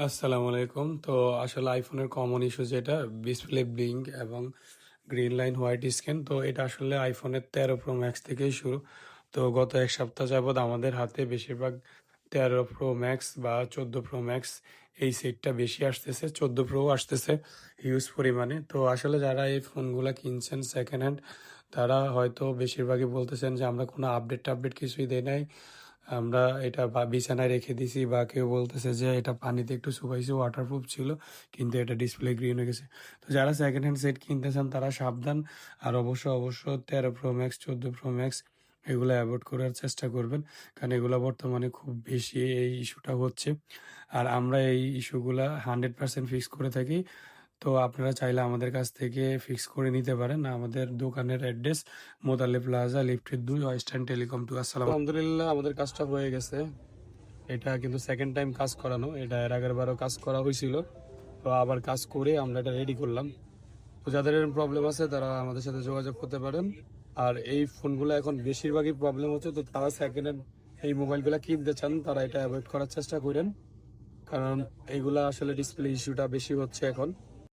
আসসালামু আলাইকুম। তো আসলে আইফোনের কমন ইস্যু যেটা ডিসপ্লে ব্লিঙ্ক এবং গ্রিন লাইন হোয়াইট স্ক্রিন। তো এটা আসলে আইফোনের 13 প্রো ম্যাক্স থেকেই শুরু। তো গত এক সপ্তাহ যাবৎ আমাদের হাতে বেশিরভাগ 13 প্রো ম্যাক্স বা 14 প্রো ম্যাক্স এই সেটটা বেশি আসতেছে, 14 প্রো আসতেছে হিউজ পরিমাণে। তো আসলে যারা এই ফোনগুলা কিনছেন সেকেন্ড হ্যান্ড, তারা হয়তো বেশিরভাগই বলতেছেন যে আমরা কোনো আপডেট টাপডেট কিছুই দেই নাই, আমরা এটা বা বিছানায় রেখে দিছি, বা কেউ বলতেছে যে এটা পানিতে একটু শুকাইছে, ওয়াটারপ্রুফ ছিল কিন্তু এটা ডিসপ্লে গ্রিন হয়ে গেছে। তো যারা সেকেন্ড হ্যান্ড সেট কিনতে চান তারা সাবধান। আর অবশ্য 13 প্রো ম্যাক্স, 14 প্রো ম্যাক্স এগুলো অ্যাভয়েড করার চেষ্টা করবেন, কারণ এগুলো বর্তমানে খুব বেশি এই ইস্যুটা হচ্ছে। আর আমরা এই ইস্যুগুলা 100% ফিক্স করে থাকি। তো আপনারা চাইলে আমাদের কাছ থেকে ফিক্স করে নিতে পারেন। আমাদের দোকানের অ্যাড্রেস মোতালে প্লাজা, লিফটের 2, ওয়েস্টার্ন টেলিকম টু। আসসালাম। আলহামদুলিল্লাহ আমাদের কাজটা হয়ে গেছে। এটা কিন্তু সেকেন্ড টাইম কাজ করানো, এটা এর আগের বারও কাজ করা হয়েছিল। তো আবার কাজ করে আমরা এটা রেডি করলাম। তো যাদের এরকম প্রবলেম আছে তারা আমাদের সাথে যোগাযোগ করতে পারেন। আর এই ফোনগুলো এখন বেশিরভাগই প্রবলেম হচ্ছে, তো তারা সেকেন্ড হ্যান্ড এই মোবাইলগুলো কিনতে চান তারা এটা অ্যাভয়েড করার চেষ্টা করেন, কারণ এইগুলা আসলে ডিসপ্লে ইস্যুটা বেশি হচ্ছে এখন।